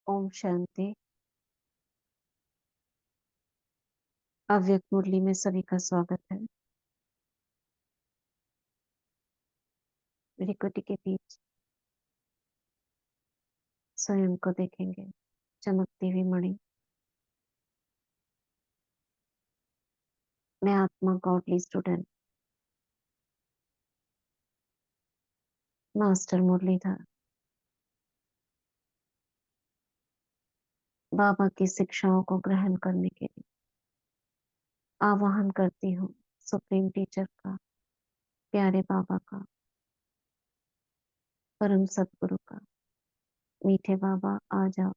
ओम शांति। अव्यक्त मुरली में सभी का स्वागत है। रिकुटी के बीच स्वयं को देखेंगे, चमकती हुई मणि। मैं आत्मा गॉडली स्टूडेंट, मास्टर मुरलीधर, बाबा की शिक्षाओं को ग्रहण करने के लिए आवाहन करती हूँ सुप्रीम टीचर का, प्यारे बाबा का, परम सदगुरु का। मीठे बाबा आ जाओ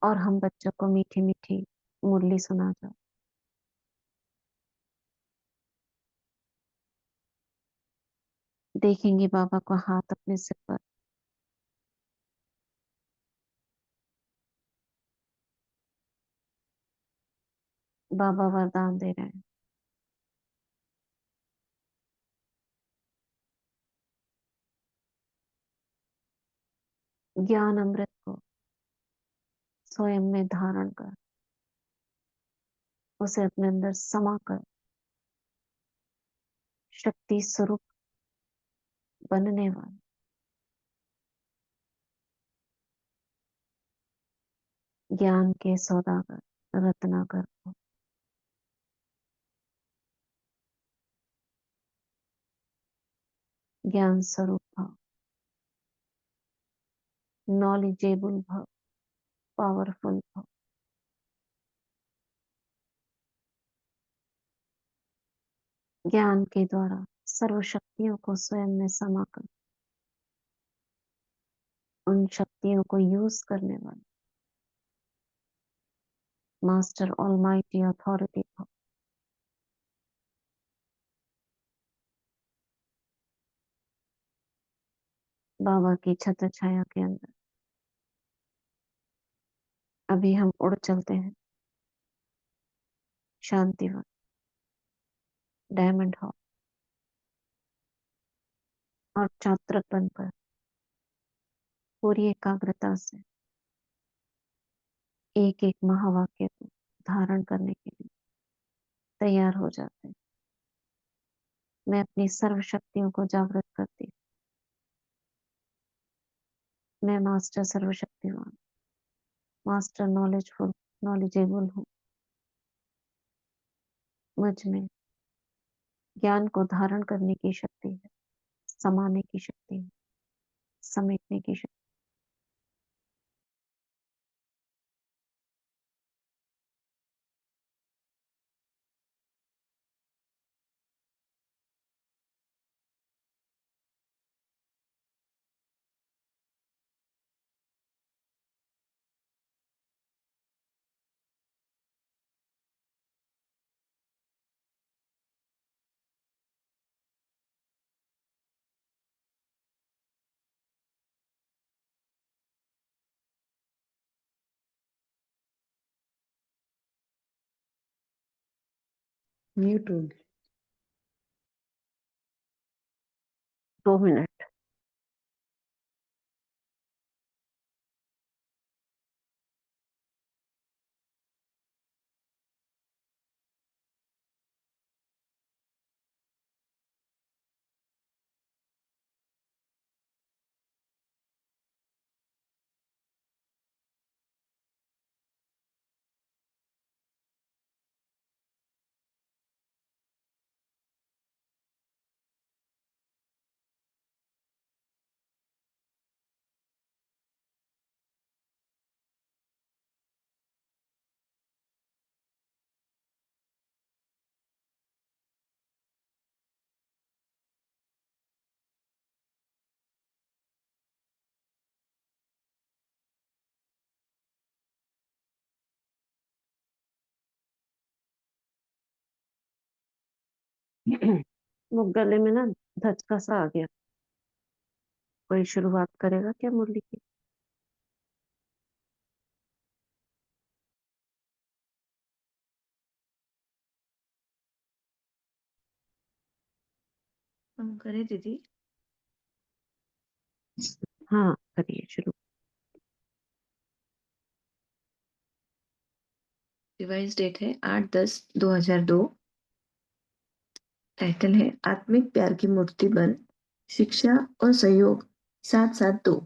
और हम बच्चों को मीठी मीठी मुरली सुना जाओ। देखेंगे बाबा को हाथ अपने सिर पर। बाबा वरदान दे रहे हैं। ज्ञान अमृत को स्वयं में धारण कर, उसे अपने अंदर समा कर शक्ति स्वरूप बनने वाले ज्ञान के सौदागर रत्नाकर को ज्ञान स्वरूप भव, नॉलेजेबल भव, पावरफुल भव। ज्ञान के द्वारा सर्व शक्तियों को स्वयं में समाकर उन शक्तियों को यूज करने वाले मास्टर ऑलमाइटी अथॉरिटी भव। बाबा की छत्र छाया के अंदर अभी हम उड़ चलते हैं शांतिवन, डायमंड हॉल और चात्रक बनकर पूरी एकाग्रता से एक एक महावाक्य को धारण करने के लिए तैयार हो जाते हैं। मैं अपनी सर्व शक्तियों को जागृत करती हूँ। मैं मास्टर सर्वशक्तिवान, मास्टर नॉलेजफुल, नॉलेजेबल हूँ। मुझ में ज्ञान को धारण करने की शक्ति है, समाने की शक्ति है, समेटने की शक्ति। म्यूट हो गया। 2 मिनट। वो गले में ना धचका सा आ गया। कोई शुरुआत करेगा क्या मुरली की? हम करे दीदी। हाँ, करिए शुरू। रिवाइज डेट है 8/10/2002। टाइटल है आत्मिक प्यार की मूर्ति बन, शिक्षा और सहयोग 7-7-2।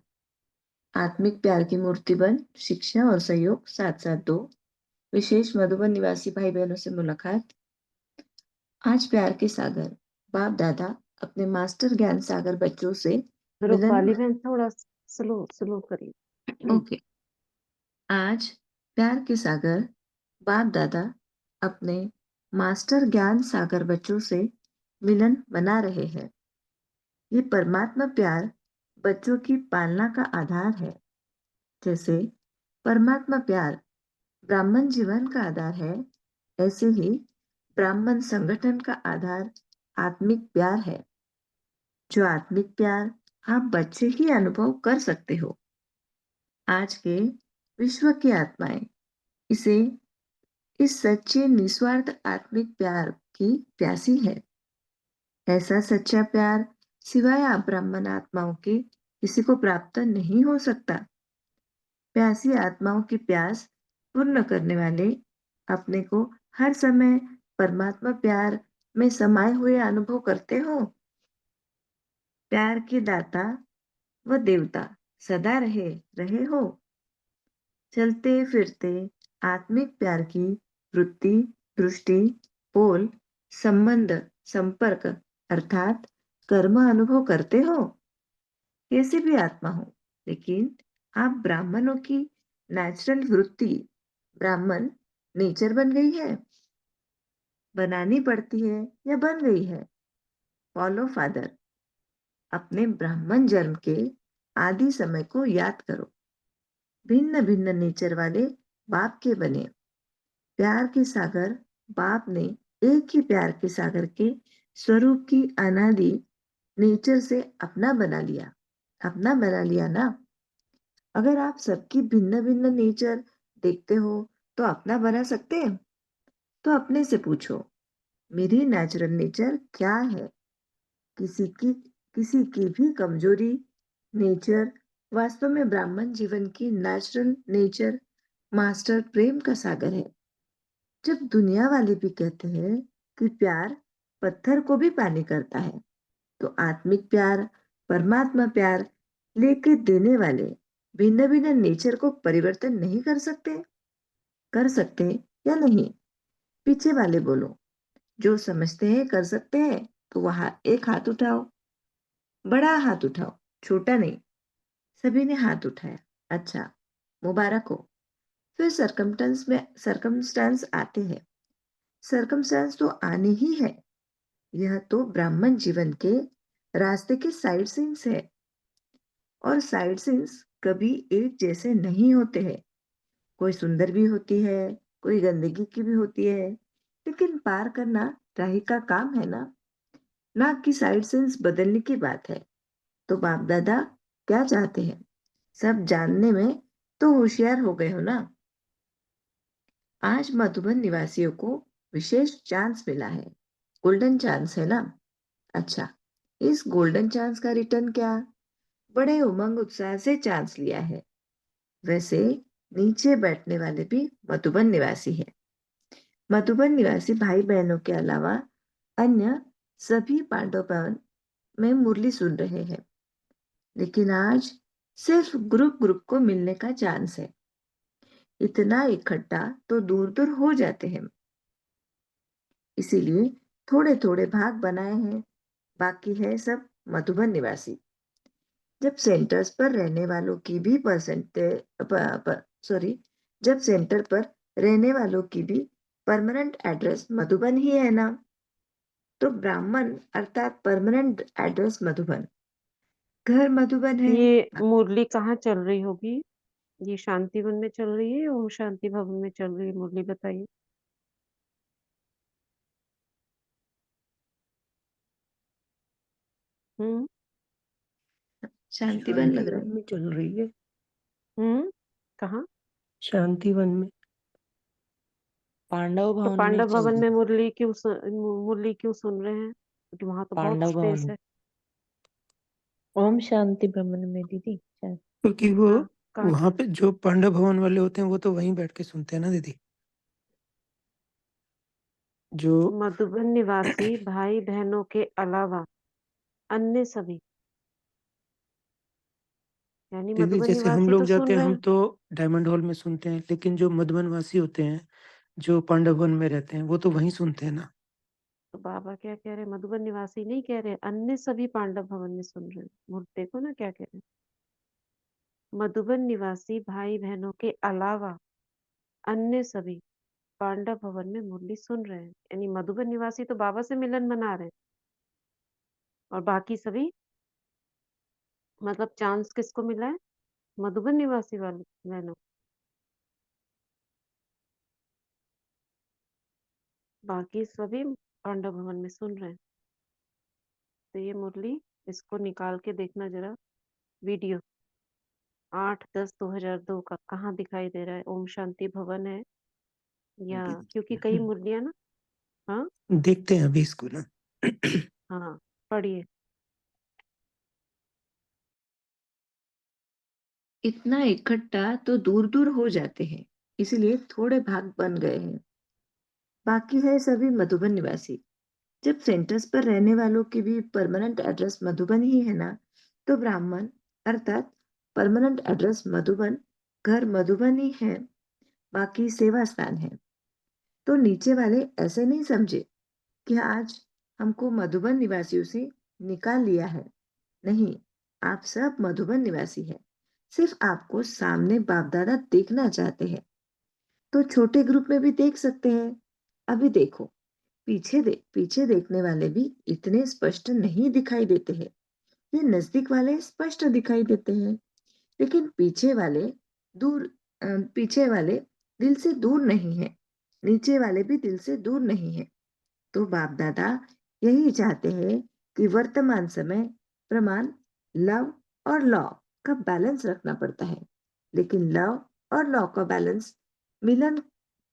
आत्मिक प्यार की मूर्ति बन, शिक्षा और सहयोग 7-7-2। विशेष मधुबन निवासी भाई बहनों से मुलाकात। आज प्यार के सागर बाप दादा अपने मास्टर ज्ञान सागर बच्चों से मिलन। रूपाली बहन थोड़ा स्लो स्लो करिए। ओके। आज प्यार के सागर बाप दादा अपने मास्टर ज्ञान सागर बच्चों से मिलन बना रहे हैं। ये परमात्मा प्यार बच्चों की पालना का आधार है। जैसे परमात्मा प्यार ब्राह्मण जीवन का आधार है, ऐसे ही ब्राह्मण संगठन का आधार आत्मिक प्यार है। जो आत्मिक प्यार आप बच्चे ही अनुभव कर सकते हो। आज के विश्व की आत्माएं इसे इस सच्चे निस्वार्थ आत्मिक प्यार की प्यासी है। ऐसा सच्चा प्यार सिवाय आप ब्राह्मण आत्माओं के किसी को प्राप्त नहीं हो सकता। प्यासी आत्माओं की प्यास पूर्ण करने वाले अपने को हर समय परमात्मा प्यार में समाये हुए अनुभव करते हो। प्यार के दाता व देवता सदा रहे रहे हो। चलते फिरते आत्मिक प्यार की वृत्ति, दृष्टि, पोल, संबंध, संपर्क अर्थात कर्म अनुभव करते हो। कैसे भी आत्मा हो, लेकिन आप ब्राह्मणों की नेचुरल वृत्ति ब्राह्मण नेचर बन गई है, बनानी पड़ती है या बन गई है। फॉलो फादर अपने ब्राह्मण जन्म के आदि समय को याद करो। भिन्न भिन्न नेचर वाले बाप के बने। प्यार के सागर बाप ने एक ही प्यार के सागर के स्वरूप की अनादि नेचर से अपना बना लिया। अपना बना लिया ना। अगर आप सबकी भिन्न भिन्न नेचर देखते हो तो अपना बना सकते हैं? तो अपने से पूछो, मेरी नेचुरल नेचर क्या है? किसी की किसी की भी कमजोरी नेचर वास्तव में ब्राह्मण जीवन की नेचुरल नेचर मास्टर प्रेम का सागर है। जब दुनिया वाले भी कहते हैं कि प्यार पत्थर को भी पानी करता है, तो आत्मिक प्यार परमात्मा प्यार लेके देने वाले भिन्न भिन्न नेचर को परिवर्तन नहीं कर सकते? कर सकते या नहीं? पीछे वाले बोलो। जो समझते हैं कर सकते हैं तो वहां एक हाथ उठाओ, बड़ा हाथ उठाओ, छोटा नहीं। सभी ने हाथ उठाया। अच्छा, मुबारक हो। फिर सरकमस्टांस आते हैं। सरकमस्टांस तो आने ही है। यह तो ब्राह्मण जीवन के रास्ते के साइड सीन्स है। और साइड सीन्स कभी एक जैसे नहीं होते हैं। कोई सुंदर भी होती है, कोई गंदगी की भी होती है, लेकिन पार करना राही का काम है ना। ना कि साइड सीन्स बदलने की बात है। तो बाप दादा क्या चाहते हैं? सब जानने में तो होशियार हो गए हो ना। आज मधुबन निवासियों को विशेष चांस मिला है। गोल्डन चांस है ना। अच्छा, इस गोल्डन चांस का रिटर्न क्या? बड़े उमंग उत्साह से चांस लिया है। वैसे नीचे बैठने वाले भी मधुबन निवासी है। मधुबन निवासी भाई बहनों के अलावा अन्य सभी पांडव भवन में मुरली सुन रहे हैं। लेकिन आज सिर्फ ग्रुप ग्रुप को मिलने का चांस है। इतना इकट्ठा तो दूर दूर हो जाते हैं। इसीलिए थोड़े थोड़े भाग बनाए हैं। बाकी है सब मधुबन निवासी। जब सेंटर्स पर रहने वालों की भी जब सेंटर पर रहने वालों की भी परमानेंट एड्रेस मधुबन ही है ना, तो ब्राह्मण अर्थात परमानेंट एड्रेस मधुबन, घर मधुबन है। ये मुरली कहाँ चल रही होगी? ये शांतिवन में चल रही है, ओम शांति भवन में चल रही है मुरली, बताइए। हम्म। शांतिवन लग रहा शांतिवन में चल रही है। कहाँ? शांतिवन में। पांडव तो भवन में पांडव चल भवन रही में है। मुरली क्यों सुन रहे हैं? क्योंकि वहां तो बहुत पांडव भवन स्पेस में। है। ओम शांति भवन में दीदी शायद। क्योंकि वो हाँ, काट। वहां पे जो पांडव भवन वाले होते हैं वो तो वहीं बैठ के सुनते हैं ना दीदी, जो मधुबन निवासी भाई बहनों के अलावा अन्य सभी, यानी दीदी मधुबन जैसे हम निवासी लोग तो जाते सुन हैं रहे हम हैं। तो डायमंड हॉल में सुनते हैं, लेकिन जो मधुबनवासी होते हैं जो पांडव वन में रहते हैं वो तो वहीं सुनते हैं ना। तो बाबा क्या कह रहे हैं, मधुबन निवासी नहीं कह रहे, अन्य सभी पांडव भवन में सुन रहे हैं। देखो ना क्या कह रहे हैं, मधुबन निवासी भाई बहनों के अलावा अन्य सभी पांडव भवन में मुरली सुन रहे हैं, यानी मधुबन निवासी तो बाबा से मिलन मना रहे हैं, और बाकी सभी, मतलब चांस किसको मिला है, मधुबन निवासी वाले बहनों, बाकी सभी पांडव भवन में सुन रहे हैं। तो ये मुरली, इसको निकाल के देखना जरा, वीडियो 8/10/2002 का कहाँ दिखाई दे रहा है, ओम शांति भवन है या, क्योंकि कई मुरलियां ना। हाँ। देखते हैं अभी इसको ना। हाँ, पढ़िए। इतना इकट्ठा तो दूर दूर हो जाते हैं, इसलिए थोड़े भाग बन गए हैं। बाकी है सभी मधुबन निवासी। जब सेंटर्स पर रहने वालों की भी परमानेंट एड्रेस मधुबन ही है ना, तो ब्राह्मण अर्थात परमानेंट एड्रेस मधुबन, घर मधुबन ही है, बाकी सेवा स्थान है। तो नीचे वाले ऐसे नहीं समझे कि आज हमको मधुबन निवासियों से निकाल लिया है। नहीं, आप सब मधुबन निवासी हैं। सिर्फ आपको सामने बाप दादा देखना चाहते हैं, तो छोटे ग्रुप में भी देख सकते हैं। अभी देखो, पीछे देखने वाले भी इतने स्पष्ट नहीं दिखाई देते हैं। ये नजदीक वाले स्पष्ट दिखाई देते हैं, लेकिन दूर पीछे वाले दिल से दूर नहीं है, नीचे वाले भी दिल से दूर नहीं है। तो बाप दादा यही चाहते हैं कि वर्तमान समय प्रमाण लव और लॉ का बैलेंस रखना पड़ता है, लेकिन लव और लॉ का बैलेंस मिलन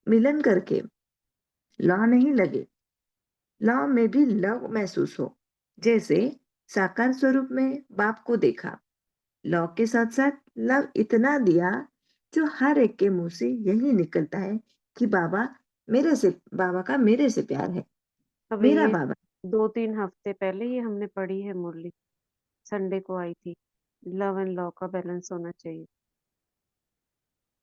मिलन करके लॉ नहीं लगे, लॉ में भी लव महसूस हो। जैसे साकार स्वरूप में बाप को देखा, लॉ के साथ साथ लव इतना दिया, जो हर एक के मुंह से यही निकलता है कि बाबा का मेरे से प्यार है, अभी मेरा ये बाबा। 2-3 हफ्ते पहले ये हमने पढ़ी है मुरली, संडे को आई थी, लव एंड लॉ का बैलेंस होना चाहिए।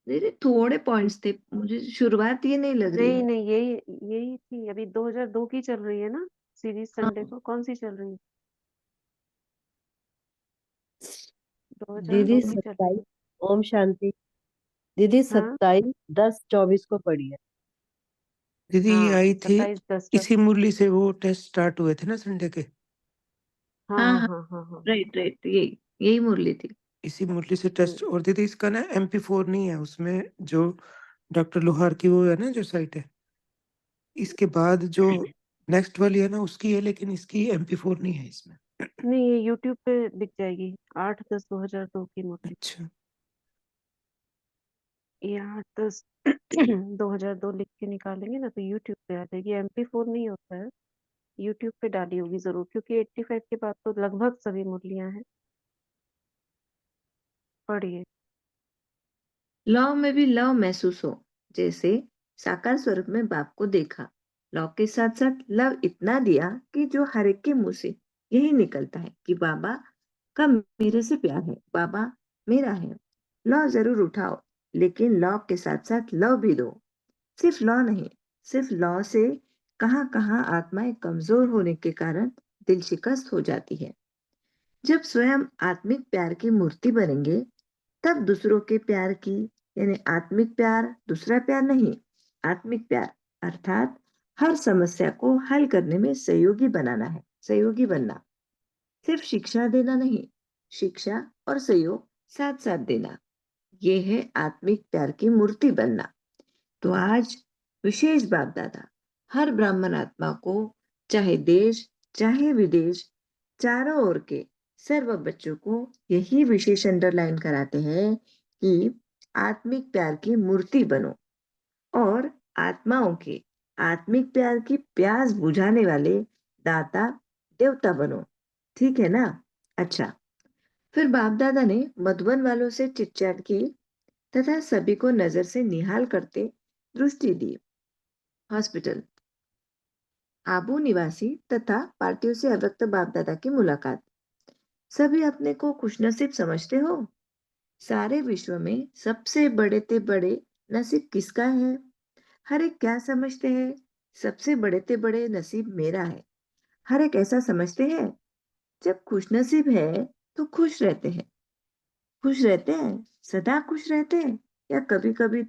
मेरे थोड़े पॉइंट्स थे, मुझे शुरुआत ये नहीं लग रही नहीं है। नहीं, यही यही थी। अभी 2002 की चल रही है ना सीरीज, संडे हाँ को कौन सी चल रही है, दीदी 2002 की चल रही 27 है। ओम शांति। दीदी हाँ 27/10/24 को पढ़ी है। दीदी ये हाँ, आई थी 27/10/24। इसी मुरली से, वो टेस्ट स्टार्ट हुए थे ना संडे के, हाँ हाँ हाँ हाँ, हाँ हाँ हाँ। राइट राइट, यही यही मुरली थी। इसी मुरली से हम्म, टेस्ट। और दीदी इसका ना MP4 नहीं है उसमें, जो डॉक्टर लोहार की वो है ना जो साइट है, इसके बाद जो नेक्स्ट वाली है ना उसकी है, लेकिन इसकी MP4 नहीं है इसमें। नहीं ये यूट्यूब पे दिख जाएगी, 8/10/2002 की मुरली। अच्छा ये 8/10/2002 लिख के निकालेंगे ना तो यूट्यूब पे आ जाएगी, MP4 नहीं होता है। यूट्यूब पे डाली होगी जरूर, क्योंकि 85 के बाद तो लगभग सभी मुरलियां हैं। पढ़िए। लौ में भी लव महसूस हो, जैसे साकार स्वरूप में बाप को देखा, लौ के साथ साथ लव इतना दिया कि जो हर एक के मुंह से यही निकलता है कि बाबा का मेरे से प्यार है, बाबा मेरा है। लौ जरूर उठाओ, लेकिन लौ के साथ साथ लव भी दो। सिर्फ लौ नहीं, सिर्फ लौ से कहाँ कहाँ आत्माएं कमजोर होने के कारण दिल शिकस्त हो जाती है। जब स्वयं आत्मिक प्यार की मूर्ति बनेंगे, तब दूसरों के प्यार की, यानी आत्मिक प्यार दूसरा प्यार नहीं, आत्मिक प्यार अर्थात हर समस्या को हल करने में सहयोगी बनाना है, सहयोगी बनना। सिर्फ शिक्षा देना नहीं, शिक्षा और सहयोग साथ साथ देना, ये है आत्मिक प्यार की मूर्ति बनना। तो आज विशेष बाप दादा हर ब्राह्मण आत्मा को, चाहे देश चाहे विदेश, चारों ओर के सर्व बच्चों को यही विशेष अंडरलाइन कराते हैं कि आत्मिक प्यार की मूर्ति बनो और आत्माओं के आत्मिक प्यार की प्यास बुझाने वाले दाता देवता बनो। ठीक है ना? अच्छा, फिर बाप दादा ने मधुबन वालों से चिटचैट की तथा सभी को नजर से निहाल करते दृष्टि दी। हॉस्पिटल। आबू निवासी तथा पार्टियों से अव्यक्त बाप दादा की मुलाकात। सभी अपने को खुशनसीब समझते हो? सारे विश्व में सबसे बड़े ते बड़े नसीब किसका है? हर एक क्या समझते हैं? सबसे बड़े ते बड़े नसीब मेरा है। हर एक ऐसा समझते हैं। जब खुशनसीब है तो खुश रहते हैं। खुश रहते हैं, सदा खुश रहते हैं, या कभी कभी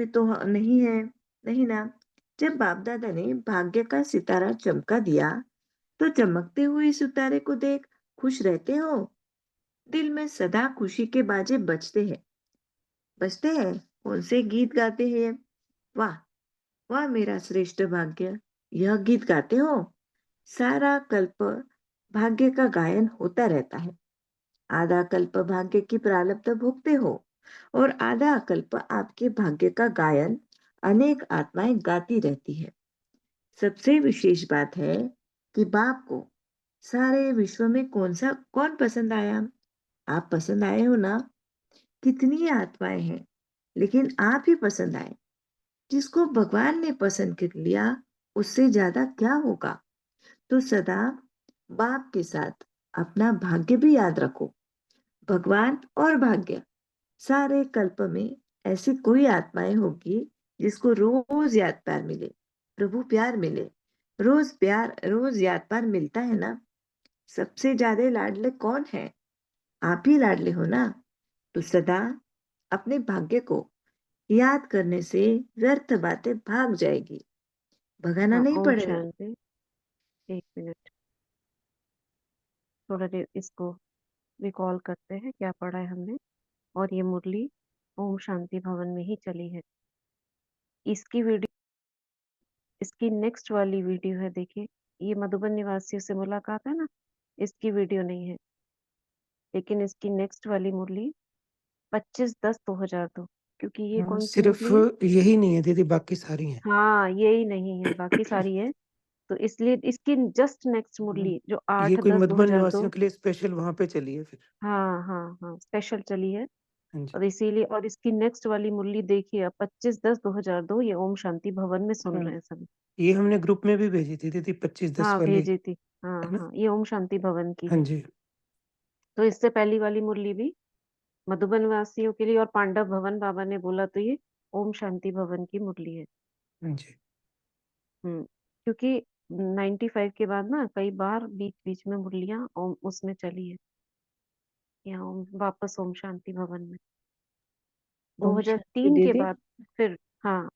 तो नहीं है, नहीं ना। जब बाप दादा ने भाग्य का सितारा चमका दिया तो चमकते हुए सितारे को देख खुश रहते हो? दिल में सदा खुशी के बाजे बजते हैं। कौन से गीत गाते हैं? वाह, वाह मेरा श्रेष्ठ भाग्य, यह गीत गाते हो? सारा कल्प भाग्य का गायन होता रहता है। आधा कल्प भाग्य की प्रारब्ध भोगते हो और आधा कल्प आपके भाग्य का गायन अनेक आत्माएं गाती रहती है। सबसे विशेष बात है कि बाप को सारे विश्व में कौन पसंद आया? आप पसंद आए हो ना? कितनी आत्माएं हैं, लेकिन आप ही पसंद आए। जिसको भगवान ने पसंद कर लिया, उससे ज्यादा क्या होगा? तो सदा बाप के साथ अपना भाग्य भी याद रखो। भगवान और भाग्य, सारे कल्प में ऐसी कोई आत्माएं होगी जिसको रोज याद प्यार मिले, प्रभु प्यार मिले। रोज याद प्यार मिलता है ना? सबसे ज्यादा लाडले कौन है? आप ही लाडले हो ना? तो सदा अपने भाग्य को याद करने से व्यर्थ बातें भाग जाएगी, भगाना हाँ, नहीं ओम पड़ेगा। शांति। एक मिनट, इसको रिकॉल करते हैं क्या पढ़ा है हमने। और ये मुरली ओम शांति भवन में ही चली है। इसकी वीडियो, इसकी नेक्स्ट वाली वीडियो है, देखिए। ये मधुबन निवासियों से मुलाकात है ना, इसकी वीडियो नहीं है, लेकिन इसकी नेक्स्ट वाली मुरली 25/10/2002। क्योंकि ये हाँ, कौन सी सिर्फ मुरली है? यही नहीं है दीदी, बाकी सारी हैं। हाँ, यही नहीं है, बाकी सारी है। तो इसलिए इसकी जस्ट नेक्स्ट मुरली जो ये आठ कोई दस दो मधुबन हजार दो निवासियों के लिए स्पेशल वहां पे चली है फिर। हाँ हाँ हाँ, स्पेशल चली है। हाँ जी। और इसीलिए, और इसकी नेक्स्ट वाली मुरली देखिए, अब 25/10/2002, ये ओम शांति भवन में सुन हाँ, रहे हैं सभी। ये हमने ग्रुप में भी भेजी थी दीदी, 25/10 हाँ, वाली। भेजी थी। हाँ है ना? हाँ, ये ओम शांति भवन की हाँ है। जी। तो इससे पहली वाली मुरली भी मधुबन वासियों के लिए, और पांडव भवन बाबा ने बोला तो ये ओम शांति भवन की मुरली है। हाँ जी। क्योंकि 95 के बाद ना कई बार बीच बीच में मुरलियां ओम उसमें चली है, यहाँ वापस ओम शांति भवन में ओम शांति 2003 के दीदी, बाद फिर। हाँ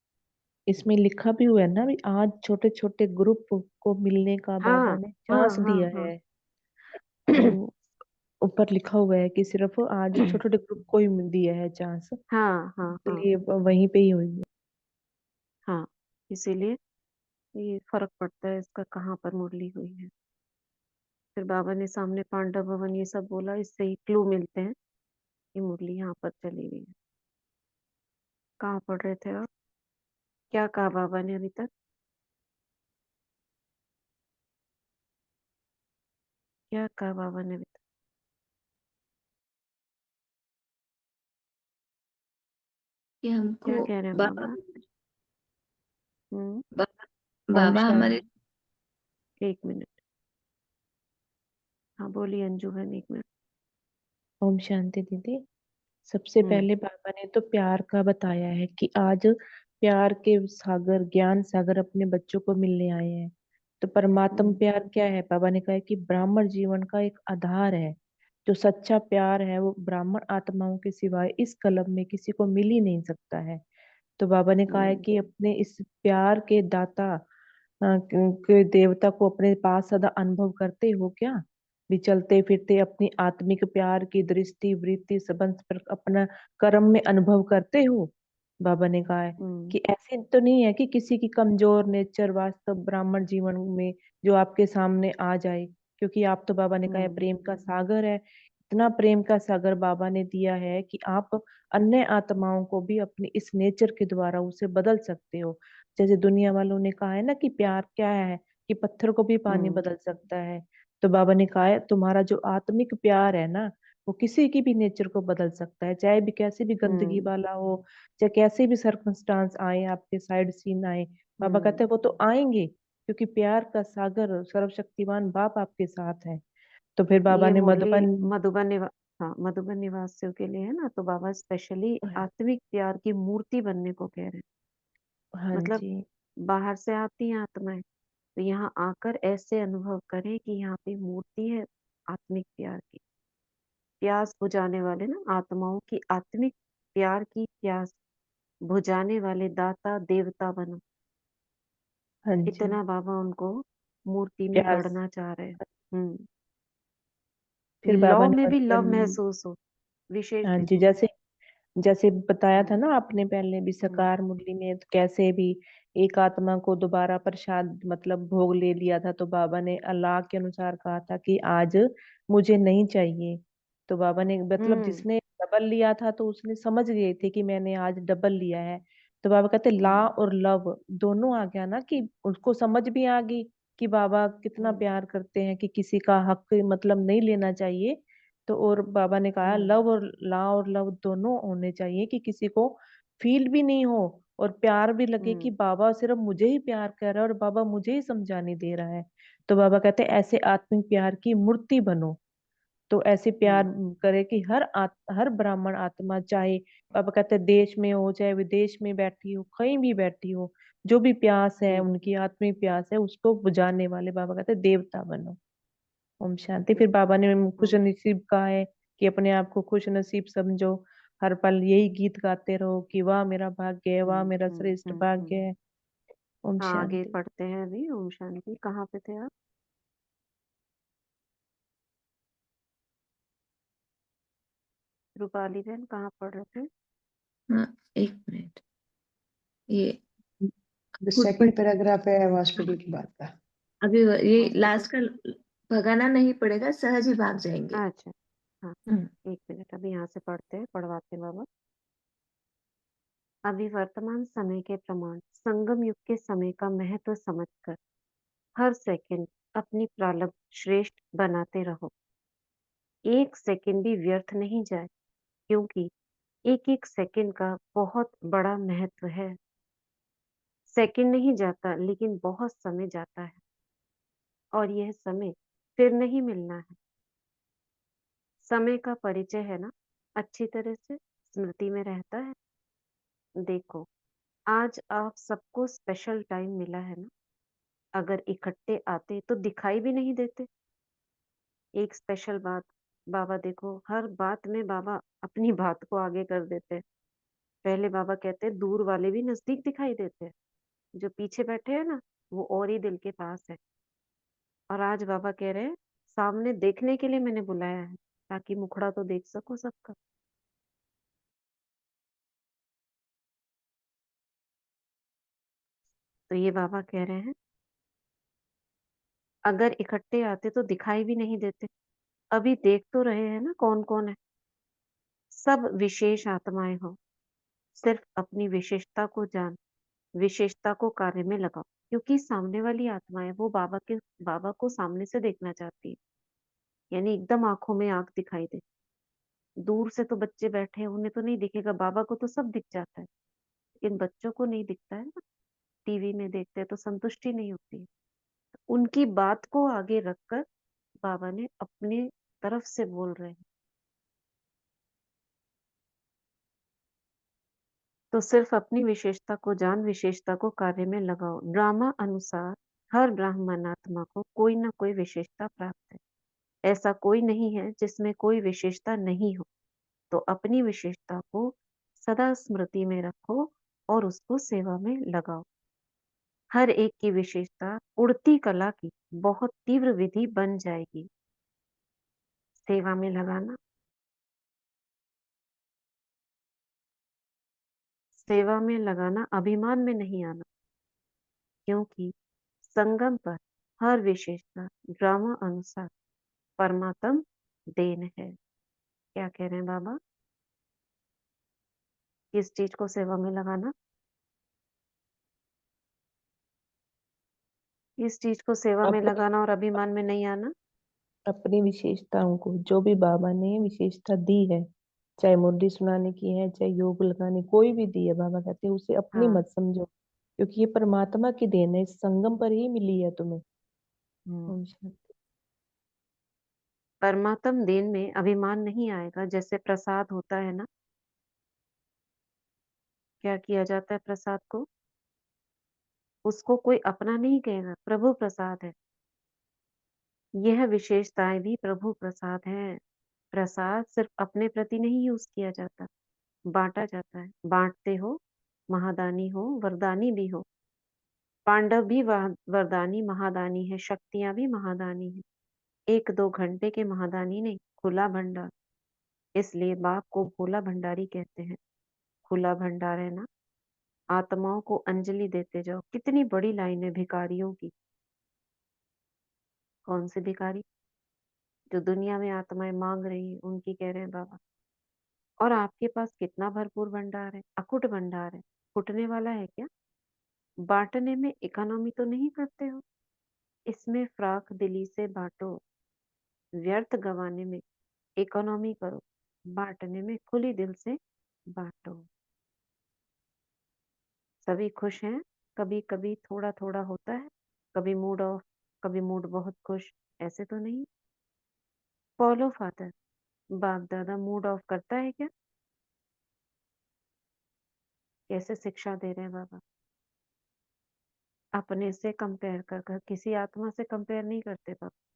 इसमें लिखा भी हुआ है ना भी आज छोटे छोटे ग्रुप को मिलने का बाबा हाँ ने हाँ चांस हाँ दिया हाँ। है। वो ऊपर लिखा हुआ है कि सिर्फ आज छोटे छोटे ग्रुप को ही दिया है चांस, हाँ हाँ हाँ इसलिए वहीं पे ही हुई है। हाँ, इसीलिए ये फर्क पड़ता है इसका, कहाँ पर मुरली हुई है। फिर बाबा ने सामने पांडव भवन ये सब बोला, इससे ही क्लू मिलते हैं कि मुरली यहाँ पर चली गई है। कहाँ पढ़ रहे थे आप? क्या कहा बाबा ने अभी तक? क्या कहा बाबा ने अभी तक? कि क्या हमको कह रहे हैं बाबा बाबा? हम्म। बाबा ओम बाबा हमारे शांति। एक मिनट। हाँ, बोलिए अंजू बहन, एक मिनट। ओम शांति दीदी, सबसे हम्म पहले बाबा ने तो प्यार का बताया है कि आज प्यार के सागर, ज्ञान सागर अपने बच्चों को मिलने आए हैं। तो परमात्म हम्म प्यार क्या है? बाबा ने कहा है कि ब्राह्मण जीवन का एक आधार है। जो सच्चा प्यार है वो ब्राह्मण आत्माओं के सिवाय इस कलम में किसी को मिल ही नहीं सकता है। तो बाबा ने कहा है हम्म कि अपने इस प्यार के दाता के देवता को अपने पास सदा अनुभव करते हो क्या? भी चलते फिरते अपनी आत्मिक प्यार की दृष्टि वृत्ति संबंध पर अपना कर्म में अनुभव करते हो? बाबा ने कहा है हम्म कि ऐसे तो नहीं है कि किसी की कमजोर नेचर वास्तव ब्राह्मण जीवन में जो आपके सामने आ जाए, क्योंकि आप तो बाबा ने कहा है हम्म प्रेम का सागर है। इतना प्रेम का सागर बाबा ने दिया है कि आप अन्य आत्माओं को भी अपनी इस नेचर के द्वारा उसे बदल सकते हो। जैसे दुनिया वालों ने कहा है ना कि प्यार क्या है, कि पत्थर को भी पानी बदल सकता है। तो बाबा ने कहा है तुम्हारा जो आत्मिक प्यार है ना, वो किसी की भी नेचर को बदल सकता है, चाहे भी कैसे भी गंदगी हम्म वाला हो, चाहे कैसे भी सर्कमस्टांस आए, आपके साइड सीन आए। बाबा कहते हम्म हैं वो तो आएंगे, क्योंकि प्यार का सागर सर्वशक्तिमान बाप आपके साथ है। तो फिर बाबा ये ने मुरली मधुबन। मधुबन हाँ, मधुबन निवासियों के लिए है ना, तो बाबा स्पेशली आत्मिक प्यार की मूर्ति बनने को कह रहे हैं। हाँ मतलब जी। बाहर से आती हैं आत्माएं, तो यहाँ आकर ऐसे अनुभव करें कि यहाँ पे मूर्ति है आत्मिक प्यार की। प्यास बुझाने वाले ना, आत्माओं की आत्मिक प्यार की प्यास बुझाने वाले दाता देवता बनो। हाँ जी। इतना बाबा उनको मूर्ति में प्यास। गढ़ना चाह रहे हैं। हम्म फिर बाबा लव ने में भी लव मधुबन। महसूस हो, विशेष हाँ जी, देखो। जैसे जैसे बताया था हम्म ना आपने पहले भी हम्म सकार मुरली में, तो कैसे भी एक आत्मा को दोबारा प्रसाद मतलब भोग ले लिया था, तो बाबा ने अल्लाह के अनुसार कहा था कि आज मुझे नहीं चाहिए। तो बाबा ने मतलब हम्म जिसने डबल लिया था तो उसने समझ गए थे कि मैंने आज डबल लिया है। तो बाबा कहते ला हम्म और लव दोनों आ गया ना, कि उसको समझ भी आ गई कि बाबा कितना हम्म प्यार करते हैं, कि किसी का हक मतलब नहीं लेना चाहिए। तो और बाबा ने कहा हम्म लव और ला और लव दोनों होने चाहिए, कि किसी को फील भी नहीं हो और प्यार भी लगे कि हम्म बाबा सिर्फ मुझे ही प्यार कर रहा है और बाबा मुझे ही समझाने दे रहा है। तो बाबा कहते हैं ऐसे आत्मिक प्यार की मूर्ति बनो। तो ऐसे प्यार हम्म करे कि हर ब्राह्मण आत्मा, चाहे बाबा कहते हैं देश में हो चाहे विदेश में बैठी हो, कहीं भी बैठी हो, जो भी प्यास है, हम्म उनकी आत्मिक प्यास है, उसको बुझाने वाले बाबा कहते हैं देवता बनो। ओम शांति। फिर हम्म बाबा ने खुश हम्म नसीब कहा है कि अपने आप को खुश नसीब समझो, हर पल यही गीत गाते रहो कि वाह मेरा भाग्य है, वाह मेरा श्रेष्ठ भाग्य हम्म। है। ओम हाँ, आगे शांति। पढ़ते हैं अभी। ओम शांति। कहाँ पे थे आप? रूपाली बहन कहाँ पढ़ रहे थे? हाँ, एक मिनट। ये जो फुटपथ। सेकंड पैराग्राफ है हॉस्पिटल की बात का। अभी ये हॉस्पिटल। लास्ट का भगाना नहीं पड़ेगा, सहज ही भाग जाएंगे। अच्छा। हाँ, हम्म। एक मिनट, अभी यहाँ से पढ़ते हैं, पढ़वाते हैं बाबा। अभी वर्तमान समय के प्रमाण संगम युग के समय का महत्व समझकर हर सेकंड अपनी प्रारब्ध श्रेष्ठ बनाते रहो। एक सेकंड भी व्यर्थ नहीं जाए, क्योंकि एक एक सेकंड का बहुत बड़ा महत्व है। सेकंड नहीं जाता, लेकिन बहुत समय जाता है, और यह समय फिर नहीं मिलना है। समय का परिचय है ना, अच्छी तरह से स्मृति में रहता है। देखो, आज आप सबको स्पेशल टाइम मिला है ना, अगर इकट्ठे आते तो दिखाई भी नहीं देते। एक स्पेशल बात, बाबा देखो हर बात में बाबा अपनी बात को आगे कर देते हैं। पहले बाबा कहते हैं दूर वाले भी नजदीक दिखाई देते हैं, जो पीछे बैठे हैं ना, वो और ही दिल के पास है। और आज बाबा कह रहे हैं सामने देखने के लिए मैंने बुलाया है, ताकि मुखड़ा तो देख सको सबका। तो ये बाबा कह रहे हैं अगर इकट्ठे आते तो दिखाई भी नहीं देते। अभी देख तो रहे हैं ना कौन कौन है। सब विशेष आत्माएं हो, सिर्फ अपनी विशेषता को जान, विशेषता को कार्य में लगाओ। क्योंकि सामने वाली आत्माएं वो बाबा को सामने से देखना चाहती है, यानी एकदम आंखों में आंख दिखाई दे। दूर से तो बच्चे बैठे हैं, उन्हें तो नहीं दिखेगा, बाबा को तो सब दिख जाता है, लेकिन बच्चों को नहीं दिखता है ना। टीवी में देखते हैं तो संतुष्टि नहीं होती है। उनकी बात को आगे रखकर बाबा ने अपने तरफ से बोल रहे हैं। तो सिर्फ अपनी विशेषता को जान, विशेषता को कार्य में लगाओ। ड्रामा अनुसार हर ब्राह्मण आत्मा को कोई ना कोई विशेषता प्राप्त है। ऐसा कोई नहीं है जिसमें कोई विशेषता नहीं हो। तो अपनी विशेषता को सदा स्मृति में रखो और उसको सेवा में लगाओ। हर एक की विशेषता उड़ती कला की बहुत तीव्र विधि बन जाएगी। सेवा में लगाना, सेवा में लगाना, अभिमान में नहीं आना। क्योंकि संगम पर हर विशेषता ड्रामा अनुसार परमात्म देन है। क्या कह रहे हैं बाबा? किस चीज को सेवा में लगाना? इस चीज को सेवा में अपनी लगाना और अभिमान में नहीं आना। अपनी विशेषताओं को, जो भी बाबा ने विशेषता दी है, चाहे मुरली सुनाने की है, चाहे योग लगाने, कोई भी दी है, बाबा कहते हैं उसे अपनी हाँ। मत समझो, क्योंकि ये परमात्मा की देन है, इस संगम पर ही मिली है तुम्हें। हम्म। ओम शांति। परमात्म देन में अभिमान नहीं आएगा। जैसे प्रसाद होता है ना, क्या किया जाता है प्रसाद को? उसको कोई अपना नहीं कहेगा, प्रभु प्रसाद है। यह विशेषताएं भी प्रभु प्रसाद है। प्रसाद सिर्फ अपने प्रति नहीं यूज किया जाता, बांटा जाता है। बांटते हो, महादानी हो, वरदानी भी हो। पांडव भी वरदानी महादानी है, शक्तियां भी महादानी है। 1-2 घंटे के महादानी नहीं, खुला भंडार। इसलिए बाप को भोला भंडारी कहते हैं। खुला भंडार है ना। आत्माओं को अंजलि देते जाओ। कितनी बड़ी लाइन है भिखारियों की। कौन से भिखारी? जो दुनिया में आत्माएं मांग रही है, उनकी कह रहे हैं बाबा। और आपके पास कितना भरपूर भंडार है, अकुट भंडार है। फूटने वाला है क्या? बांटने में इकोनॉमी तो नहीं करते हो। इसमें फ्राक दिली से बांटो। व्यर्थ गंवाने में इकोनॉमी करो। बांटने में खुली दिल से बांटो। सभी खुश हैं। कभी कभी थोड़ा थोड़ा होता है, कभी मूड ऑफ, कभी मूड बहुत खुश। ऐसे तो नहीं। Follow father. बाप दादा मूड ऑफ करता है क्या? कैसे शिक्षा दे रहे हैं बाबा? अपने से कंपेयर कर कर, किसी आत्मा से कंपेयर नहीं करते बाबा।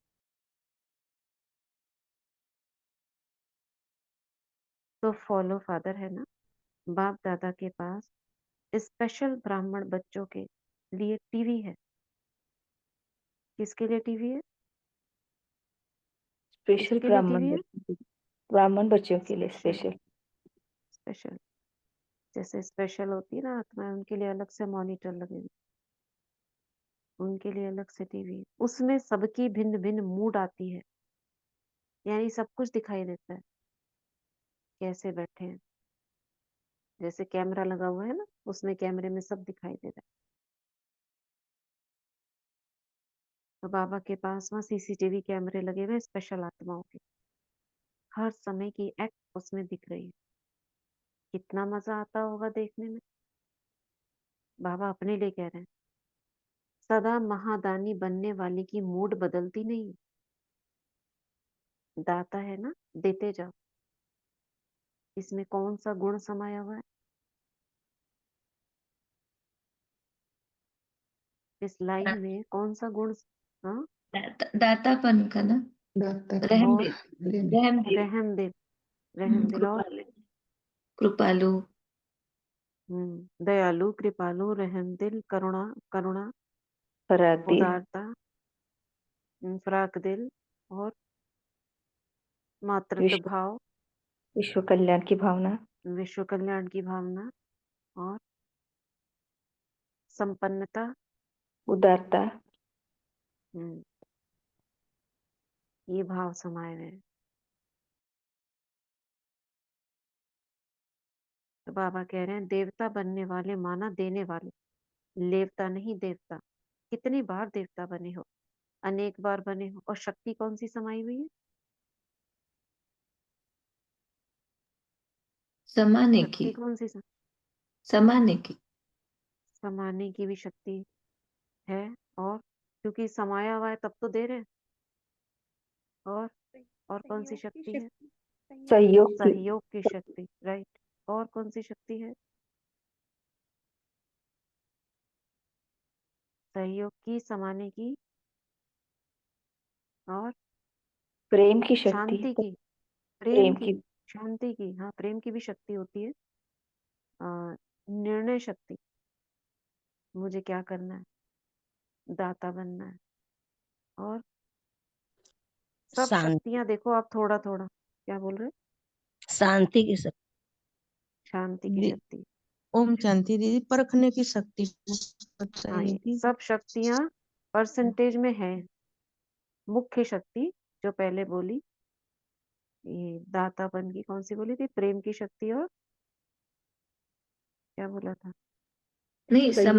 तो फॉलो फादर है ना। बाप दादा के पास स्पेशल ब्राह्मण बच्चों के लिए टीवी है। किसके लिए टीवी है? स्पेशल किसके लिए टीवी है? ब्राह्मण बच्चों के लिए स्पेशल। स्पेशल। स्पेशल। जैसे स्पेशल होती है ना आत्माएं, उनके लिए अलग से मॉनिटर लगे हुए, उनके लिए अलग से टीवी। उसमें सबकी भिन्न भिन्न मूड आती है, यानी सब कुछ दिखाई देता है। कैसे बैठे हैं, जैसे कैमरा लगा हुआ है ना, उसमें कैमरे में सब दिखाई दे रहा है। तो बाबा के पास वहाँ सीसीटीवी कैमरे लगे हुए स्पेशल आत्माओं के। हर समय की एक्ट उसमें दिख रही है। कितना मजा आता होगा देखने में। बाबा अपने लिए कह रहे हैं, सदा महादानी बनने वाले की मूड बदलती नहीं। दाता है ना, देते जाओ। इसमें कौन सा गुण समाया हुआ है? इस लाइन में कौन सा गुण? हाँ। दातापन का ना। दाता का रहम और दिल। देने। रहम दिल। रहम दिल। रहम दिल और कृपालु। कृपालु। दयालु, कृपालु, रहम दिल, करुणा, करुणा, फरादिल। उदारता, फराक दिल और मातृत्व विश्व भाव, विश्व कल्याण की भावना। विश्व कल्याण की भावना और संपन्नता। उदारता। हम्म, ये भाव समाये हुए हैं। तो बाबा कह रहे हैं, देवता बनने वाले माना देने वाले, लेवता नहीं देवता। कितनी बार देवता बने हो, अनेक बार बने हो। और शक्ति कौन सी समाई हुई है? समाने की। शक्ति कौन सी समाने की। समाने की भी शक्ति है। और क्योंकि समाया हुआ है तब तो दे रहे हैं। और कौन सी शक्ति है? सहयोग की। सहयोग की शक्ति, राइट। और कौन सी शक्ति है? सहयोग की, समाने की और प्रेम की शक्ति। शांति की, प्रेम प्रेम की, की। शांति की। हाँ, प्रेम की भी शक्ति होती है। निर्णय शक्ति, मुझे क्या करना है, दाता बनना है। और सब शांति। शक्तियां देखो आप, थोड़ा थोड़ा क्या बोल रहे हैं? शांति की शक्ति। शांति की दी- शक्ति। ओम शांति दीदी, परखने की शक्ति सब हाँ, ये चाहिए थी। सब शक्तियां परसेंटेज में है। मुख्य शक्ति जो पहले बोली, ये दातापन की कौन सी बोली थी? प्रेम की शक्ति। और क्या बोला था? नहीं, सहयोग।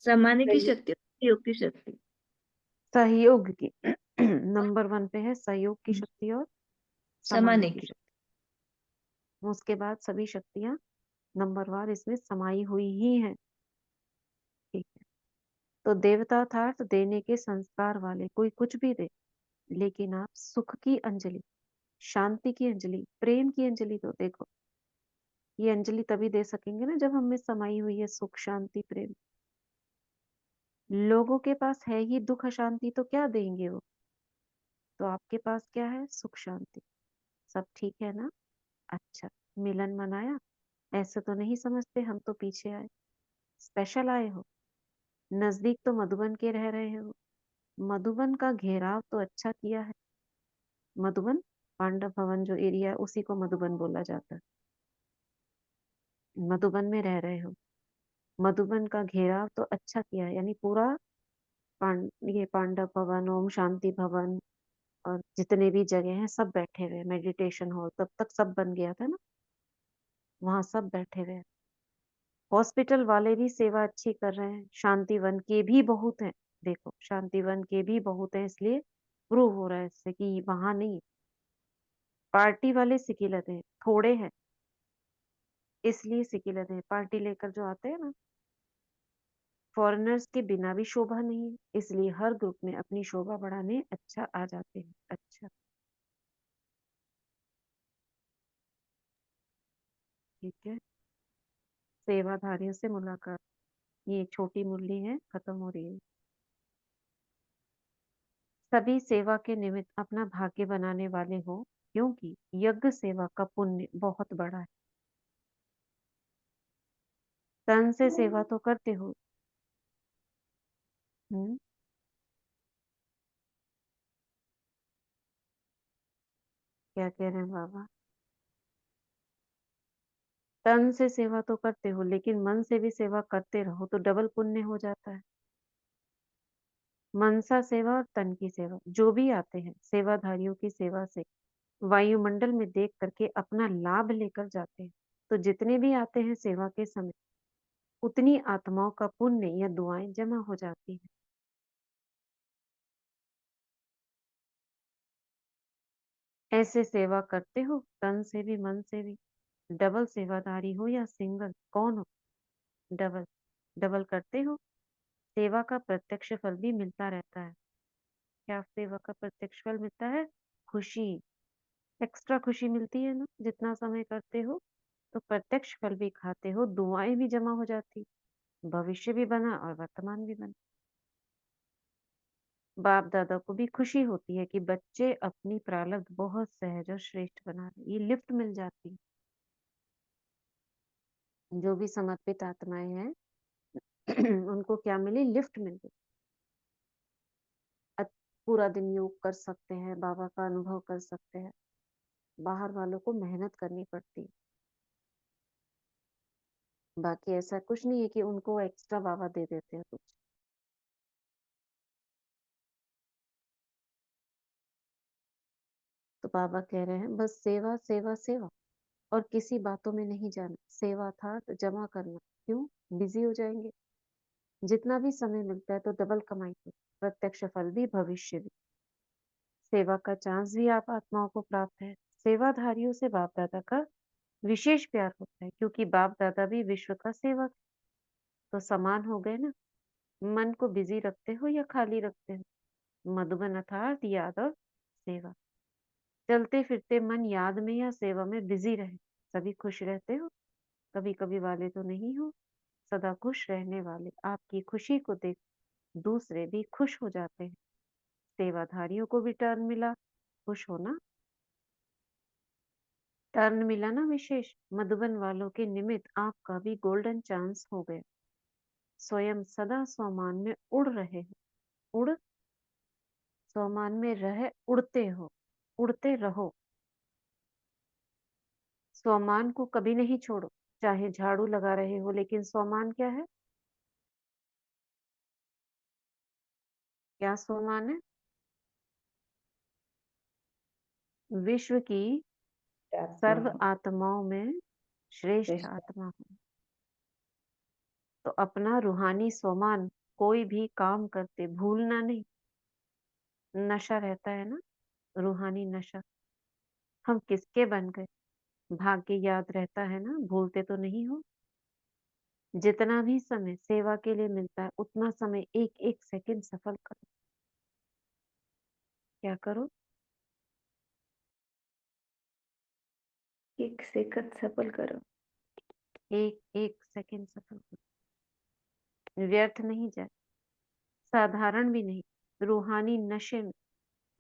समाने की सहयोग। शक्ति, सहयोग की शक्ति। सहयोग की नंबर 1 पे है सहयोग की शक्ति और समाने समाने की की। शक्ति। उसके बाद सभी शक्तियां नंबरवार इसमें समाई हुई ही हैं। ठीक है, तो देवता अर्थात देने के संस्कार वाले, कोई कुछ भी दे, लेकिन आप सुख की अंजलि, शांति की अंजलि, प्रेम की अंजलि तो देखो, ये अंजलि तभी दे सकेंगे ना जब हम में समाई हुई है सुख शांति प्रेम। लोगों के पास है ही दुख अशांति, तो क्या देंगे वो? तो आपके पास क्या है? सुख शांति, सब ठीक है ना? अच्छा, मिलन मनाया? ऐसे तो नहीं समझते हम तो पीछे आए, स्पेशल आए हो, नजदीक तो मधुबन के रह रहे हो, मधुबन का घेराव तो अच्छा किया है। मधुबन पांडव भवन जो एरिया है उसी को मधुबन बोला जाता है। मधुबन में रह रहे हो, मधुबन का घेराव तो अच्छा किया है, यानी पूरा ये पांडव भवन, ओम शांति भवन और जितने भी जगह हैं सब बैठे हुए, मेडिटेशन हॉल तब तक सब बन गया था ना, वहां सब बैठे हुए। हॉस्पिटल वाले भी सेवा अच्छी कर रहे हैं, शांतिवन के भी बहुत हैं, देखो शांतिवन के भी बहुत हैं, इसलिए प्रूव हो रहा है इससे कि वहां नहीं। पार्टी वाले सिकिलत हैं, थोड़े हैं इसलिए सिकिलत हैं, पार्टी लेकर जो आते हैं ना, फॉरेनर्स के बिना भी शोभा नहीं है, इसलिए हर ग्रुप में अपनी शोभा बढ़ाने अच्छा आ जाते हैं। अच्छा, ठीक है, सेवाधारियों से मुलाकात, ये छोटी मुरली है, खत्म हो रही है। सभी सेवा के निमित्त अपना भाग्य बनाने वाले हो, क्योंकि यज्ञ सेवा का पुण्य बहुत बड़ा है। तन से सेवा तो करते हो। हम्म, क्या कह रहे हैं बाबा? तन से सेवा तो करते हो, लेकिन मन से भी सेवा करते रहो तो डबल पुण्य हो जाता है। मनसा सेवा और तन की सेवा, जो भी आते हैं सेवाधारियों की सेवा से वायुमंडल में देख करके अपना लाभ लेकर जाते हैं। तो जितने भी आते हैं सेवा के समय, उतनी आत्माओं का पुण्य या दुआएं जमा हो जाती है। ऐसे सेवा करते हो, तन से भी मन से भी, डबल सेवादारी हो या सिंगल, कौन हो? डबल डबल करते हो, सेवा का प्रत्यक्ष फल भी मिलता रहता है। क्या सेवा का प्रत्यक्ष फल मिलता है? खुशी, एक्स्ट्रा खुशी मिलती है ना, जितना समय करते हो तो प्रत्यक्ष फल भी खाते हो, दुआएं भी जमा हो जाती, भविष्य भी बना और वर्तमान भी बना। बाप दादा को भी खुशी होती है कि बच्चे अपनी प्रारब्ध बहुत सहज और श्रेष्ठ बना रहे, ये लिफ्ट मिल जाती है। जो भी समर्पित आत्माएं हैं उनको क्या मिली? लिफ्ट मिल गई। पूरा दिन योग कर सकते हैं, बाबा का अनुभव कर सकते हैं। बाहर वालों को मेहनत करनी पड़ती है, बाकी ऐसा कुछ नहीं है कि उनको एक्स्ट्रा बाबा दे देते हैं कुछ। तो बाबा कह रहे हैं बस सेवा सेवा सेवा, और किसी बातों में नहीं जाना। सेवा था तो जमा करना, क्यों? बिजी हो जाएंगे। जितना भी समय मिलता है तो डबल कमाई करो, प्रत्यक्ष फल भी भविष्य भी। सेवा का चांस भी आप आत्माओं को प्राप्त है। सेवाधारियों से बाप दादा का विशेष प्यार होता है, क्योंकि बाप दादा भी विश्व का सेवक, तो समान हो गए ना। मन को बिजी रखते हो या खाली रखते हो? मधुबन अर्थात याद और सेवा। चलते फिरते मन याद में या सेवा में बिजी रहे, सभी खुश रहते हो। कभी कभी वाले तो नहीं हो, सदा खुश रहने वाले। आपकी खुशी को देख दूसरे भी खुश हो जाते हैं। सेवाधारियों को भी टर्न मिला, खुश होना, टर्न मिला ना विशेष। मधुबन वालों के निमित्त आपका भी गोल्डन चांस हो गया। स्वयं सदा स्वमान में उड़ रहे हो, उड़ स्वमान में रह उड़ते हो, उड़ते रहो। स्वमान को कभी नहीं छोड़ो, चाहे झाड़ू लगा रहे हो, लेकिन स्वमान क्या है? क्या स्वमान है? विश्व की सर्व आत्माओं में श्रेष्ठ आत्मा हो। तो अपना रूहानी स्वमान कोई भी काम करते भूलना नहीं। नशा रहता है ना, रूहानी नशा। हम किसके बन गए? भाग्य याद रहता है ना, भूलते तो नहीं हो। जितना भी समय सेवा के लिए मिलता है उतना समय एक एक सेकंड सफल करो। क्या करो? एक सेकंड सफल करो। एक एक सेकंड सफल करो, व्यर्थ नहीं जाए, साधारण भी नहीं, रूहानी नशे में,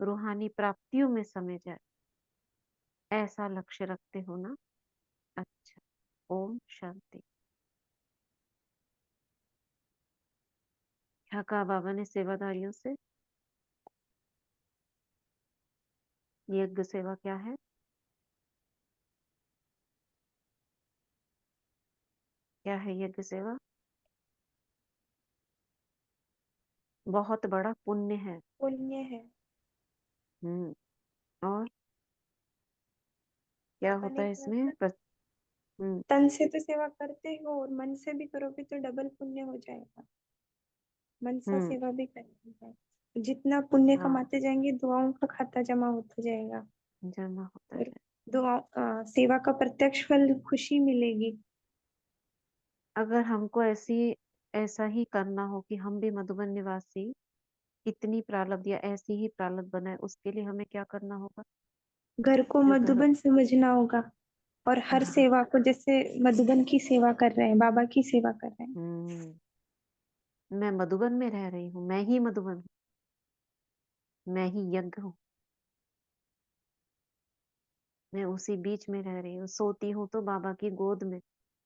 रूहानी प्राप्तियों में समय जाए, ऐसा लक्ष्य रखते हो ना। अच्छा, ओम शांति। क्या कहा बाबा ने सेवादारियों से? यज्ञ सेवा क्या है? क्या है यज्ञ सेवा? बहुत बड़ा पुण्य है। पुण्य है। और क्या बाबा होता ने है कहा इसमें? था, तन से तो सेवा करते हो और मन से भी करोगे तो डबल पुण्य हो जाएगा। मनसा सेवा भी करनी है। जितना पुण्य हाँ, कमाते जाएंगे दुआओं का खाता जमा होता जाएगा जमा होता और जाए। सेवा का प्रत्यक्ष फल खुशी मिलेगी। अगर हमको ऐसा ही करना हो कि हम भी मधुबन निवासी इतनी प्रारब्ध या ऐसी ही प्रारब्ध बनाए, उसके लिए हमें क्या करना होगा? घर को जो घर मधुबन समझना होगा और हर हाँ, सेवा को जैसे मधुबन की सेवा कर रहे हैं, बाबा की सेवा कर रहे हैं। मैं मधुबन में रह रही हूँ, मैं ही मधुबन हूँ, मैं ही यज्ञ हूँ, मैं उसी बीच में रह रही हूँ। सोती हूँ तो बाबा की गोद में,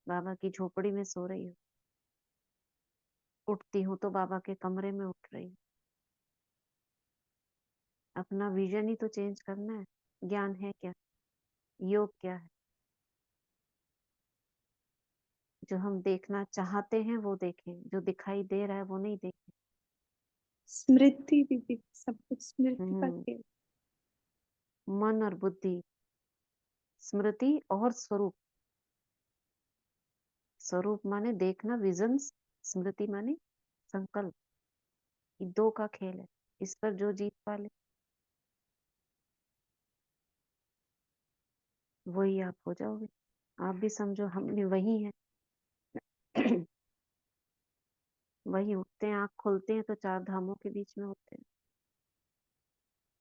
बाबा की झोपड़ी में सो रही हूँ। उठती हूँ तो बाबा के कमरे में उठ रही हूँ। अपना विजन ही तो चेंज करना है। ज्ञान है क्या? योग क्या है? जो हम देखना चाहते हैं वो देखें, जो दिखाई दे रहा है वो नहीं देखें। स्मृति भी सब कुछ स्मृति का हम्म, खेल। मन और बुद्धि, स्मृति और स्वरूप। स्वरूप माने देखना, विजन। स्मृति माने संकल्प। ये दो का खेल है। इस पर जो जीत पाले वही आप हो जाओगे। आप भी समझो हम भी वही हैं। वही उठते हैं, आँख खोलते हैं तो चार धामों के बीच में होते हैं।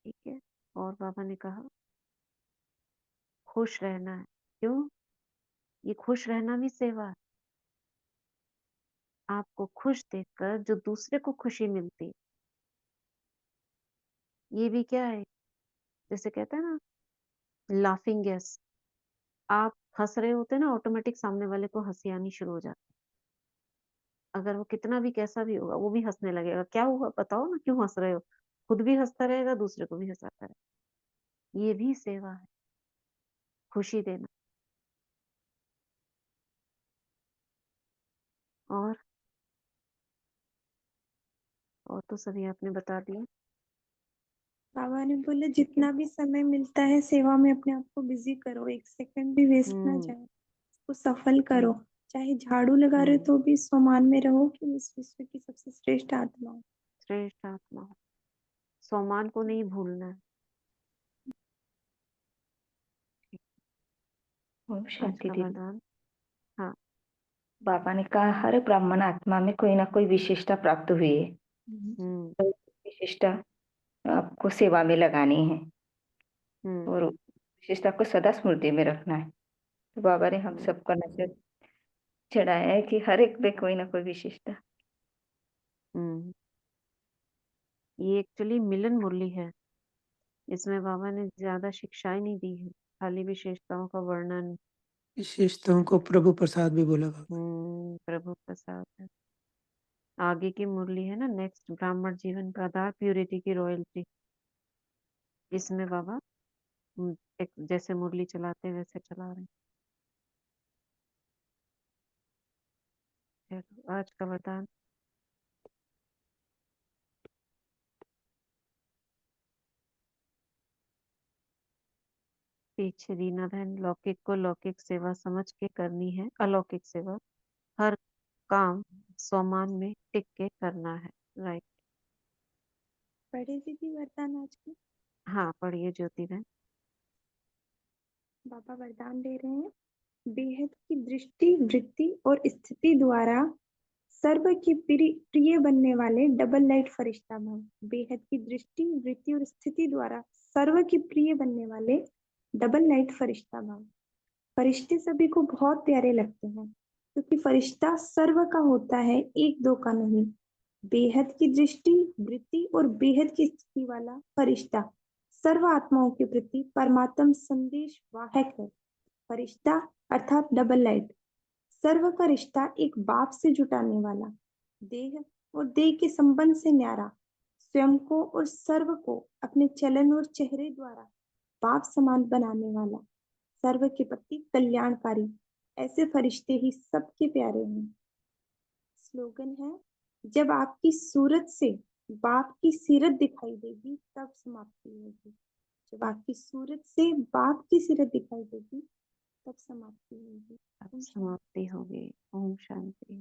ठीक है। और बाबा ने कहा खुश रहना है। क्यों? ये खुश रहना भी सेवा है। आपको खुश देखकर जो दूसरे को खुशी मिलती है, ये भी क्या है? जैसे कहते हैं ना, लाफिंग गैस। आप हंस रहे होते हैं ना, ऑटोमेटिक सामने वाले को हंसी आनी शुरू हो जाती है। अगर वो कितना भी कैसा भी होगा वो भी हंसने लगेगा। क्या हुआ बताओ ना, क्यों हंस रहे हो? खुद भी हंसता रहेगा, दूसरे को भी हंसाता रहेगा। ये भी सेवा है, खुशी देना। और तो सभी आपने बता दिया। बाबा ने बोले जितना भी समय मिलता है सेवा में अपने आप को बिजी करो, एक सेकंड भी वेस्ट ना जाए, उसको सफल करो। चाहे झाड़ू लगा रहे हो तो भी स्वमान में रहो कि इस विश्व की सबसे श्रेष्ठ आत्मा हो। श्रेष्ठ आत्मा हो, सम्मान को नहीं भूलना है। ओम आज शांति का दीदी। वरदान। हाँ। बाबा ने कहा हर ब्राह्मण आत्मा में कोई ना कोई विशेषता प्राप्त हुई है। तो विशेषता आपको सेवा में लगानी है और विशेषता को सदा स्मृति में रखना है। तो बाबा ने हम सबका नजर चढ़ाया है कि हर एक में कोई ना कोई विशेषता। ये एक्चुअली मिलन मुरली है। इसमें बाबा ने ज्यादा शिक्षाएं नहीं दी है, खाली विशेषताओं का वर्णन। विशेषताओं को प्रभु प्रसाद भी बोला बाबा। प्रभु प्रसाद है। आगे की मुरली है ना, नेक्स्ट ब्राह्मण जीवन का आधार, प्यूरिटी की रॉयल्टी। इसमें बाबा एक जैसे मुरली चलाते हैं वैसे चला रहे हैं। आज का वरदान। पीछे दीना बहन, लौकिक को लौकिक सेवा समझ के करनी है, अलौकिक सेवा हर काम स्वमान में टिक के करना है। राइट। पढ़े दीदी वरदान आज की? हाँ, पढ़िए ज्योति बहन। बाबा वरदान दे रहे हैं। बेहद की दृष्टि, वृत्ति और स्थिति द्वारा सर्व की प्रिय बनने वाले डबल लाइट फरिश्ता भव। बेहद की दृष्टि, वृत्ति और स्थिति द्वारा सर्व की प्रिय बनने वाले डबल लाइट फरिश्ता भव। फरिश्ते सभी को बहुत प्यारे लगते हैं क्योंकि फरिश्ता सर्व का होता है, एक दो का नहीं। बेहद की दृष्टि, वृत्ति और बेहद की स्थिति वाला फरिश्ता सर्व आत्माओं के प्रति परमात्म संदेश वाहक है। फरिश्ता अर्थात डबल लाइट सर्व का रिश्ता एक बाप से जुटाने वाला, देह और देह के संबंध से न्यारा, स्वयं को और सर्व को अपने चलन और चेहरे द्वारा बाप समान बनाने वाला, सर्व के प्रति कल्याणकारी, ऐसे फरिश्ते ही सबके प्यारे हैं। स्लोगन है, जब आपकी सूरत से बाप की सीरत दिखाई देगी तब समाप्ति होगी। जब आपकी सूरत से बाप की सीरत दिखाई देगी तब समाप्ति होगी। अब समाप्ति होगी। ओम शांति।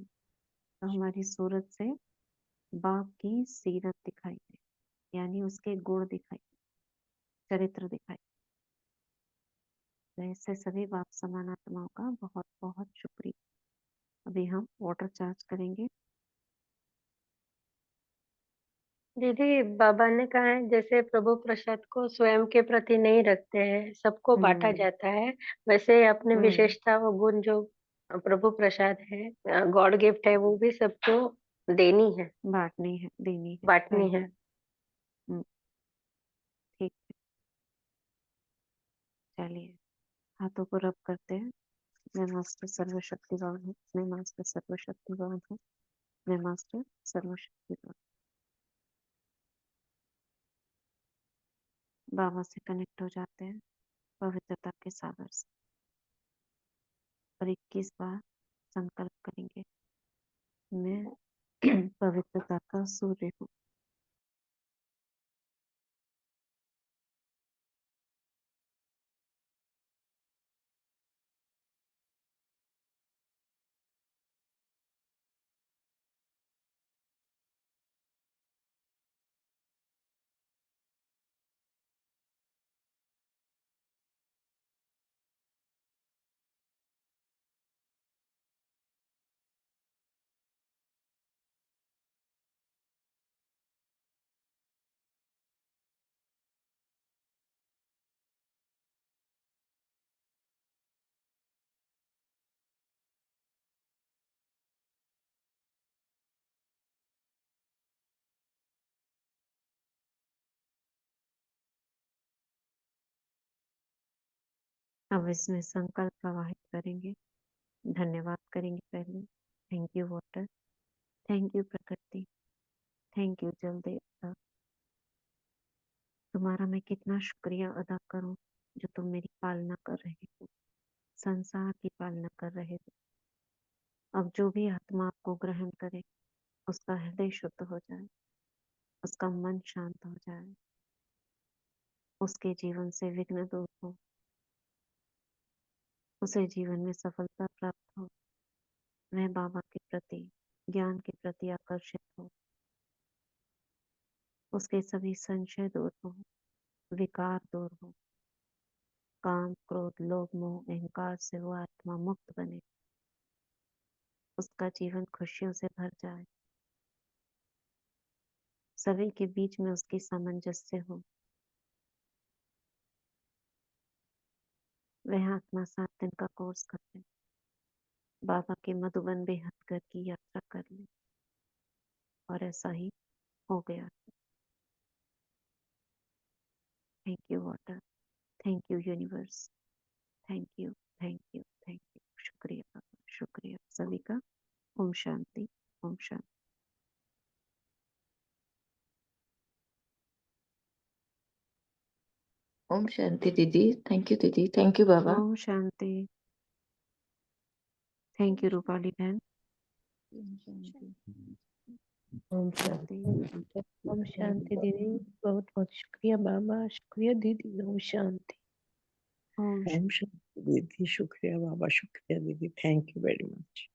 तो हमारी सूरत से बाप की सीरत दिखाई दे, यानी उसके गुण दिखाई, चरित्र दिखाई। तो ऐसे सभी बाप समान आत्माओं का बहुत बहुत शुक्रिया। अभी हम वाटर चार्ज करेंगे। दीदी बाबा ने कहा है जैसे प्रभु प्रसाद को स्वयं के प्रति नहीं रखते हैं, सबको बांटा जाता है, वैसे अपने विशेषता व गुण जो प्रभु प्रसाद है, गॉड गिफ्ट है, वो भी सबको देनी है, बांटनी है, देनी है, बांटनी है। ठीक है, चलिए हाथों को रब करते हैं। मैं मास्टर सर्वशक्तिवान हूँ, मैं मास्टर सर्वशक्तिवान हूँ, मैं मास्टर सर्वशक्तिवान। बाबा से कनेक्ट हो जाते हैं पवित्रता के सागर से और 21 बार संकल्प करेंगे, मैं पवित्रता का सूर्य हूँ। अब इसमें संकल्प प्रवाहित करेंगे, धन्यवाद करेंगे पहले। Thank you water, thank you प्रकृति, थैंक यू जल देवता। तुम्हारा मैं कितना शुक्रिया अदा करूं जो तुम मेरी पालना कर रहे हो, संसार की पालना कर रहे हो। अब जो भी आत्मा आपको ग्रहण करे उसका हृदय शुद्ध हो जाए, उसका मन शांत हो जाए, उसके जीवन से विघ्न दूर हो, उसे जीवन में सफलता प्राप्त हो, वह बाबा के प्रति, ज्ञान के प्रति आकर्षित हो, उसके सभी संशय दूर हो, विकार दूर हो, काम क्रोध लोभ मोह अहंकार से वो आत्मा मुक्त बने, उसका जीवन खुशियों से भर जाए, सभी के बीच में उसकी सामंजस्य हो। वह आत्मा 7 दिन का कोर्स कर ले, बाबा के मधुबन बेहद घर की यात्रा कर ले, और ऐसा ही हो गया। Thank you water, thank you universe, thank you, thank you, thank you. शुक्रिया बाबा, शुक्रिया सभी का। ओम शांति, ओम शांति। ओम शांति दीदी। थैंक यू दीदी। थैंक यू बाबा। ओम शांति। थैंक यू रूपाली बहन। ओम शांति। ओम शांति दीदी, बहुत बहुत शुक्रिया बाबा, शुक्रिया दीदी। ओम शांति। ओम ओम शांति दीदी, शुक्रिया बाबा, शुक्रिया दीदी, थैंक यू वेरी मच।